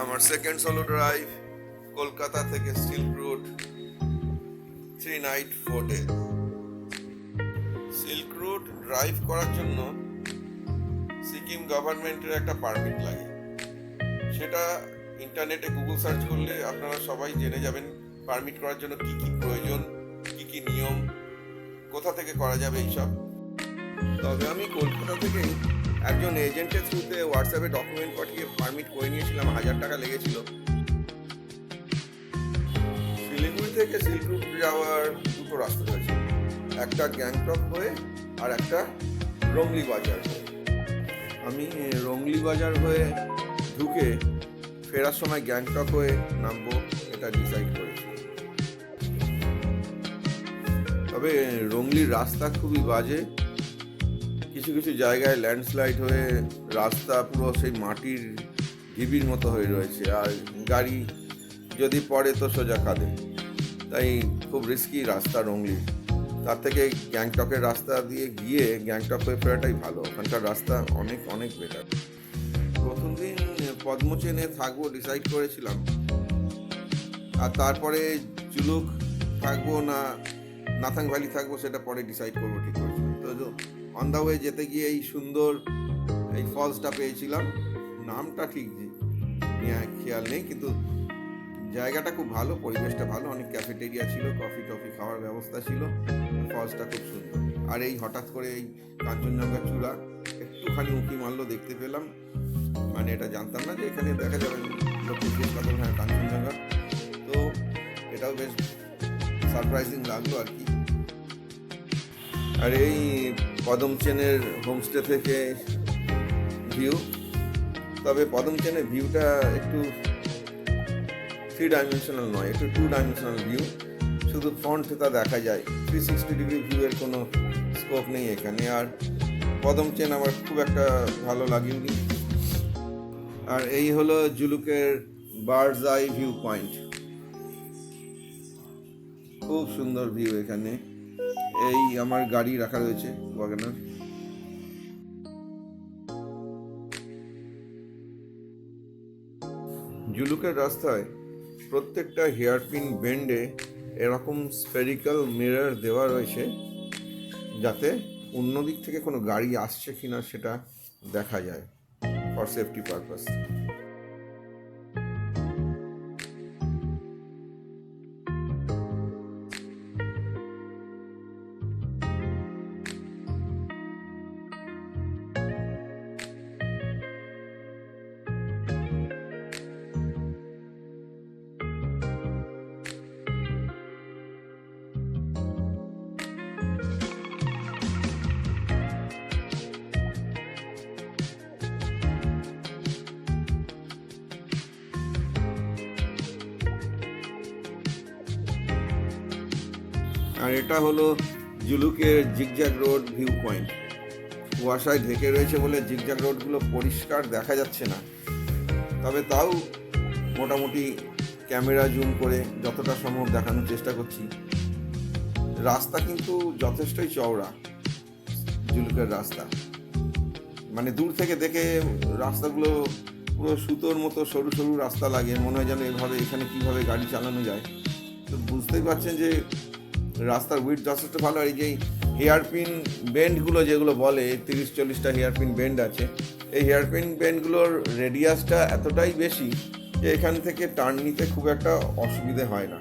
আমার second solo drive Kolkata থেকে silk route 3 night 4 day. Silk route drive করার জন্য সিকিম গভর্নমেন্টের একটা পারমিট লাগে। সেটা ইন্টারনেটে গুগল সার্চ করলে আপনারা সবাই জেনে যাবেন পারমিট করার জন্য কি কি প্রয়োজন, কি কি নিয়ম, কোথা থেকে করা যাবে এইসব। তবে আমি কলকাতা থেকে একজন এজেন্টের থ্রুতে হোয়াটসঅ্যাপে ডকুমেন্ট পাঠিয়ে পারমিট করে নিয়েছিলাম। 1000 টাকা লেগেছিল। শিলিগুড়ি থেকে সিল্ক রুট যাওয়ার দুটো রাস্তা রয়েছে, একটা গ্যাংটক হয়ে আর একটা রংলি বাজার হয়ে। আমি রংলি বাজার হয়ে ঢুকে ফেরার সময় গ্যাংটক হয়ে নামবো এটা ডিসাইড করেছি। তবে রংলির রাস্তা খুবই বাজে, কিছু কিছু জায়গায় ল্যান্ডস্লাইড হয়ে রাস্তা পুরো সেই মাটির ঢিবির মতো হয়ে রয়েছে, আর গাড়ি যদি পড়ে তো সোজা কাঁদে। তাই খুব রিস্কি রাস্তা রংলি। তার থেকে গ্যাংটকের রাস্তা দিয়ে গিয়ে গ্যাংটক হয়ে ফেরাটাই ভালো, ওখানকার রাস্তা অনেক অনেক বেটার। প্রথম দিন পদ্মচেনে থাকবো ডিসাইড করেছিলাম, আর তারপরে জুলুক থাকবো না নাথাং ভ্যালি থাকবো সেটা পরে ডিসাইড করবো ঠিক করেছিলাম। তো অন দ্য ওয়ে যেতে গিয়ে এই সুন্দর এই ফলসটা পেয়েছিলাম, নামটা ঠিক খেয়াল নেই, কিন্তু জায়গাটা খুব ভালো, পরিবেশটা ভালো, অনেক ক্যাফেটেরিয়া ছিল, কফি টফি খাওয়ার ব্যবস্থা ছিল, ফলসটা খুব সুন্দর। আর এই হঠাৎ করে এই কাঞ্চনজঙ্ঘা চূড়া একটুখানি উঁকি মারলো দেখতে পেলাম, মানে এটা জানতাম না যে এখানে দেখা যাবে, লোক জিজ্ঞেস করলাম হ্যাঁ কাঞ্চনজঙ্ঘা, তো এটাও বেশ সারপ্রাইজিং লাগলো আর কি। আর এই পদমচেনের হোমস্টে থেকে ভিউ, তবে পদমচেনের ভিউটা একটু 3 ডাইমেনশনাল নয়, একটু 2 ডাইমেনশনাল ভিউ, শুধু ফ্রন্ট তা দেখা যায়, 360 ডিগ্রি ভিউয়ের কোনো স্কোপ নেই এখানে। আর পদমচেন আমার খুব একটা ভালো লাগেনি। আর এই হলো জুলুকের বার্ডস আই ভিউ পয়েন্ট, খুব সুন্দর ভিউ এখানে। এই আমার গাড়ি রাখা রয়েছে ওয়াগনার। জুলুকের রাস্তায় প্রত্যেকটা হেয়ারপিন বেন্ডে এরকম স্ফেরিক্যাল মিরর দেওয়া রয়েছে, যাতে অন্য দিক থেকে কোনো গাড়ি আসছে কিনা সেটা দেখা যায়, ফর সেফটি পারপাস। আর এটা হলো জুলুকের জিগজ্যাগ রোড ভিউ পয়েন্ট। কুয়াশায় ঢেকে রয়েছে বলে জিগজ্যাগ রোডগুলো পরিষ্কার দেখা যাচ্ছে না, তবে তাও মোটামুটি ক্যামেরা জুম করে যতটা সম্ভব দেখানোর চেষ্টা করছি। রাস্তা কিন্তু যথেষ্টই চওড়া জুলুকের রাস্তা, মানে দূর থেকে দেখে রাস্তাগুলো পুরো সুতোর মতো সরু সরু রাস্তা লাগে, মনে হয় যেন এভাবে এখানে কীভাবে গাড়ি চালানো যায়। তো বুঝতেই পারছেন যে রাস্তার উইথ যথেষ্ট ভালো। আর এই যে হেয়ারপিন বেন্ডগুলো যেগুলো বলে 30-40টা হেয়ারপিন বেন্ড আছে, এই হেয়ারপিন বেন্ডগুলোর রেডিয়াসটা এতটাই বেশি যে এখান থেকে টার্ন নিতে খুব একটা অসুবিধে হয় না।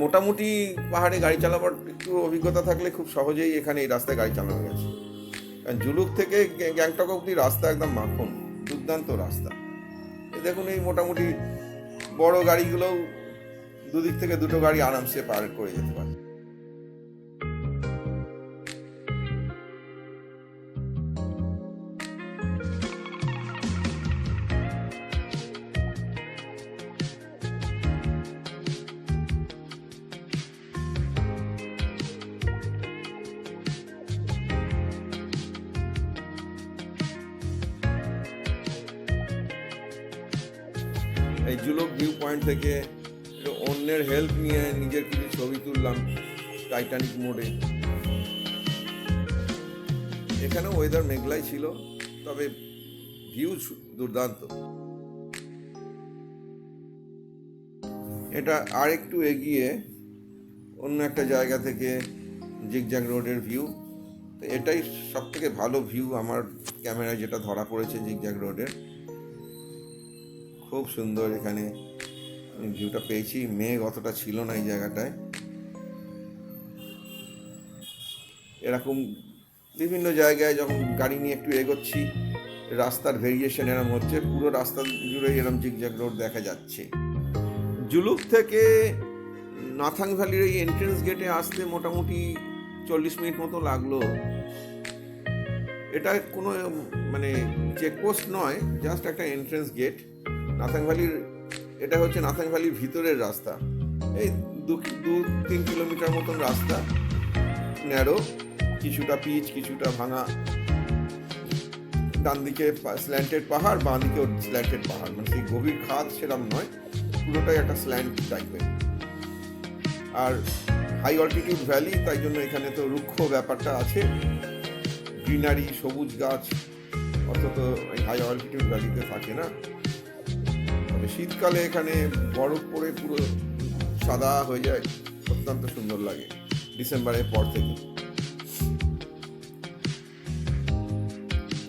মোটামুটি পাহাড়ে গাড়ি চালাবার একটু অভিজ্ঞতা থাকলে খুব সহজেই এখানে এই রাস্তায় গাড়ি চালানো গেছে। কারণ জুলুক থেকে গ্যাংটক অবধি রাস্তা একদম মাখন, দুর্দান্ত রাস্তা। দেখুন এই মোটামুটি বড় গাড়িগুলোও দুদিক থেকে দুটো গাড়ি আরামসে পার করে যেতে পারে। এই জুলুক ভিউ পয়েন্ট থেকে অন্যের হেল্প নিয়ে নিজের কিছু ছবি তুললাম টাইটানিক মোডে। এখানে ওয়েদার মেঘলাই ছিল, তবে ভিউ দুর্দান্ত। এটা আর একটু এগিয়ে অন্য একটা জায়গা থেকে জিগজ্যাগ রোডের ভিউ। তো এটাই সব থেকে ভালো ভিউ আমার ক্যামেরায় যেটা ধরা পড়েছে জিগজ্যাগ রোডের। খুব সুন্দর এখানে ভিউটা পেয়েছি, মেঘ অতটা ছিল না এই জায়গাটায়। এরকম বিভিন্ন জায়গায় যখন গাড়ি নিয়ে একটু এগোচ্ছি রাস্তার ভেরিয়েশন এরম হচ্ছে, পুরো রাস্তা জুড়ে এরম জিগজ্যাগ রোড দেখা যাচ্ছে। জুলুক থেকে নাথাং ভ্যালির এই এন্ট্রেন্স গেটে আসতে মোটামুটি 40 মিনিট মতো লাগলো। এটা কোনো মানে চেকপোস্ট নয়, জাস্ট একটা এন্ট্রেন্স গেট নাথাং ভ্যালির। এটা হচ্ছে নাথাং ভ্যালির ভিতরের রাস্তা, এই 2-3 কিলোমিটার মতন রাস্তা, ন্যারো, কিছুটা পিচ কিছুটা ভাঙা। ডান দিকে স্ল্যান্টেড পাহাড়, বাঁ দিকেও স্ল্যান্টেড পাহাড়, মানে সেই গভীর খাদ সেরকম নয়, পুরোটাই একটা স্ল্যান্ট টাইপের। আর হাই অল্টিটিউড ভ্যালি, তাই জন্য এখানে তো রুক্ষ ব্যাপারটা আছে, গ্রিনারি সবুজ গাছ অন্তত হাই অল্টিটিউড ভ্যালিতে থাকে না। তবে শীতকালে এখানে বরফ পড়ে পুরো সাদা হয়ে যায়, অত্যন্ত সুন্দর লাগে ডিসেম্বরের পর থেকে।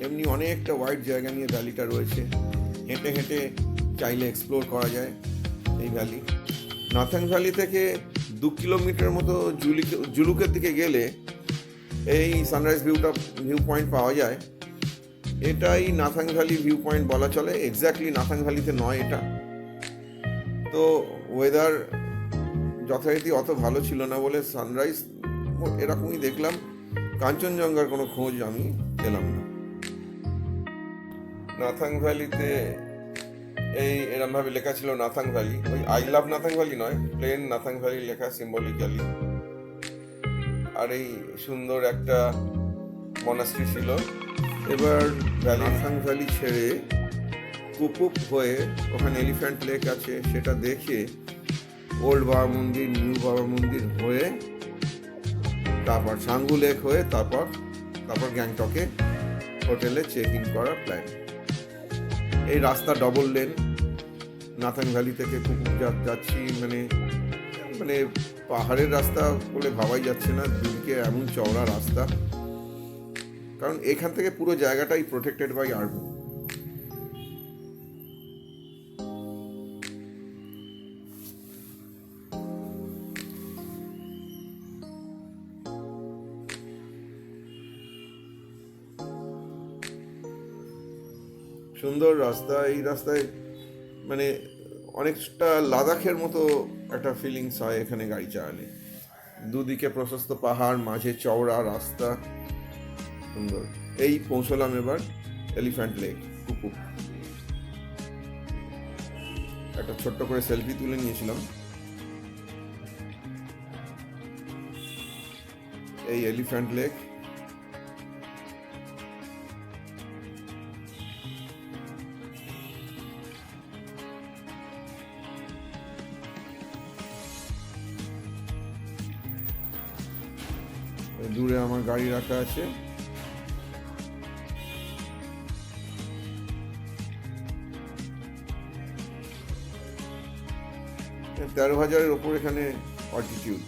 এমনি অনেকটা ওয়াইড জায়গা নিয়ে ভ্যালিটা রয়েছে, হেঁটে হেঁটে চাইলে এক্সপ্লোর করা যায় এই ভ্যালি। নাথাং ভ্যালি থেকে 2 কিলোমিটার মতো জুলুকের দিকে গেলে এই সানরাইজ ভিউ পয়েন্ট পাওয়া যায়। এটাই নাথাং ভ্যালি ভিউ পয়েন্ট বলা চলে, এক্স্যাক্টলি নাথাং ভ্যালিতে নয় এটা। তো ওয়েদার যথারীতি অত ভালো ছিল না বলে সানরাইজ এরকমই দেখলাম, কাঞ্চনজঙ্ঘার কোনো খোঁজ আমি পেলাম না। নাথাং ভ্যালিতে এই এরমভাবে লেখা ছিল নাথাং ভ্যালি, ওই আই লাভ নাথাং ভ্যালি নয়, প্লেন নাথাং ভ্যালি লেখা সিম্বলিক্যালি। আর এই সুন্দর একটা মনাস্ট্রি ছিল। এবার নাথাং ভ্যালি ছেড়ে কুপুপ হয়ে ওখানে এলিফ্যান্ট লেক আছে, সেটা দেখে ওল্ড বাবা মন্দির, নিউ বাবা মন্দির হয়ে তারপর সাঙ্গু লেক হয়ে তারপর গ্যাংটকে হোটেলে চেক ইন করার প্ল্যান। এই রাস্তা ডবল লেন, নাথাং ভ্যালি থেকে কুপুপ যাচ্ছি, মানে পাহাড়ের রাস্তা বলে ভাবাই যাচ্ছে না, দুদিকে এমন চওড়া রাস্তা, কারণ এখান থেকে পুরো জায়গাটাই প্রোটেক্টেড বাই আর্মি। সুন্দর রাস্তা, এই রাস্তায় মানে অনেকটা লাদাখের মতো একটা ফিলিংস হয় এখানে গাড়ি চালালে। দুদিকে প্রশস্ত পাহাড়, মাঝে চওড়া রাস্তা, সুন্দর। এই পৌঁছলাম এবার এলিফ্যান্ট লেক কুপুপ। একটা ছোট্ট করে সেলফি তুলে নিয়েছিলাম। এই এলিফ্যান্ট লেক, দূরে আমার গাড়ি রাখা আছে। 13,000-এর ওপর এখানে অল্টিটিউড।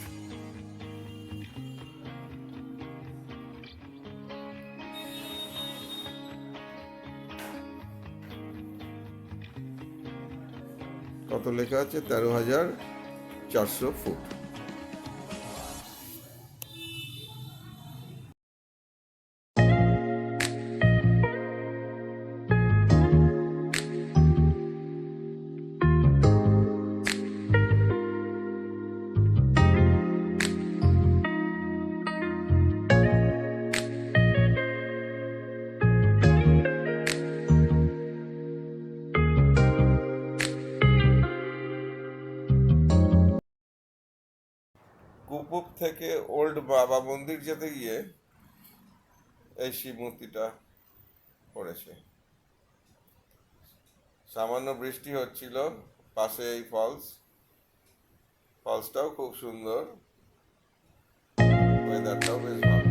কত লেখা আছে? 13,400 ফুট। কুপুপ থেকে ওল্ড বাবা মন্দির যেতে গিয়ে এই শিব মূর্তিটা পড়েছে। সামান্য বৃষ্টি হচ্ছিল, পাশে এই ফলসটাও খুব সুন্দর, ওয়েদারটাও বেশ ভালো।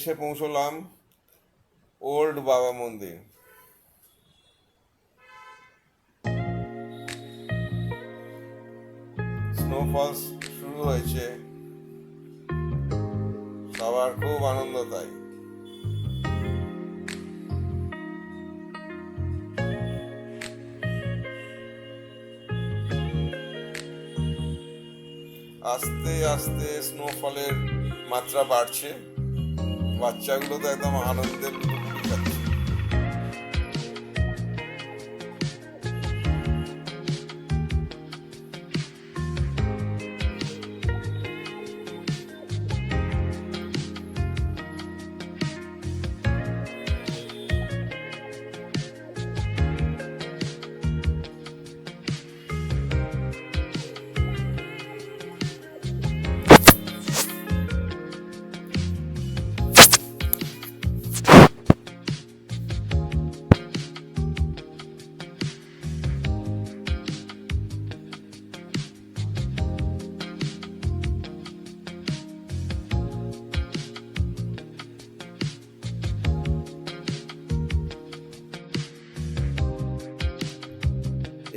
এসে পৌঁছলাম ওল্ড বাবা মন্দির। স্নোফলস শুরু হয়েছে, সবার খুব আনন্দ তাই। আস্তে আস্তে স্নোফলের মাত্রা বাড়ছে, বাচ্চাগুলো তো একদম আনন্দের লুটোপুটি খাচ্ছে।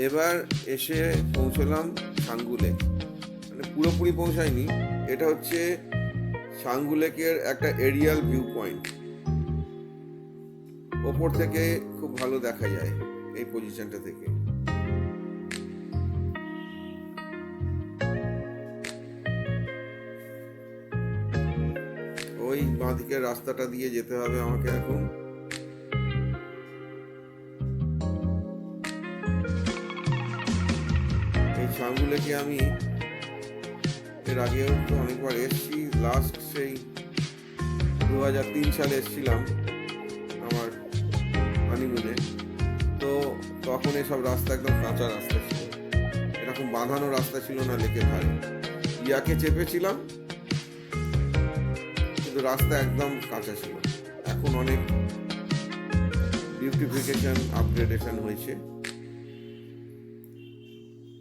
এবার এসে পৌঁছলাম ছাঙ্গু লেক। মানে পুরোপুরি পৌঁছায়নি, এটা হচ্ছে ছাঙ্গু লেকের একটা এরিয়াল ভিউ পয়েন্ট। ওপর থেকে খুব ভালো দেখা যায় এই পজিশনটা থেকে। ওই বাঁদিকের রাস্তাটা দিয়ে যেতে হবে আমাকে এখন। এই ছাঙ্গু লেকে আমি এর আগেও তো অনেকবার এসেছি, লাস্ট সেই 2003 সালে এসেছিলাম আমার হানিমুনে। তো তখন এসব রাস্তা একদম কাঁচা রাস্তা ছিল, এরকম বাঁধানো রাস্তা ছিল না লেকের ধারে। ইয়াকে চেপেছিলাম কিন্তু রাস্তা একদম কাঁচা ছিল। এখন অনেক বিউটিফিকেশন, আপগ্রেডেশন হয়েছে,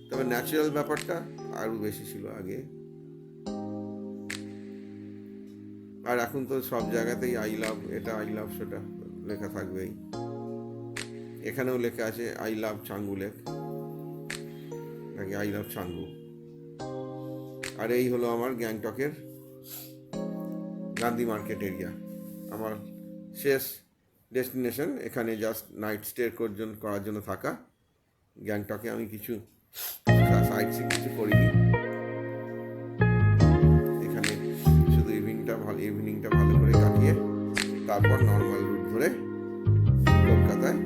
তবে ন্যাচারাল ব্যাপারটা আরো বেশি ছিল আগে। আর এখন তো সব জায়গাতেই আই লাভ এটা, আই লাভ সেটা লেখা থাকবেই। এখানেও লেখা আছে আই লাভ ছাঙ্গু লেক, নাকি আই লাভ ছাঙ্গু। আর এই হলো আমার গ্যাংটকের গান্ধী মার্কেট এরিয়া, আমার শেষ ডেস্টিনেশন। এখানে জাস্ট নাইট স্টে করার জন্য থাকা। গ্যাংটকে আমি কিছু সাইট সিন কিছু করিনি, এখানে শুধু ইভিনিংটা ভালো করে কাটিয়ে তারপর নর্মাল রুট ধরে কলকাতায়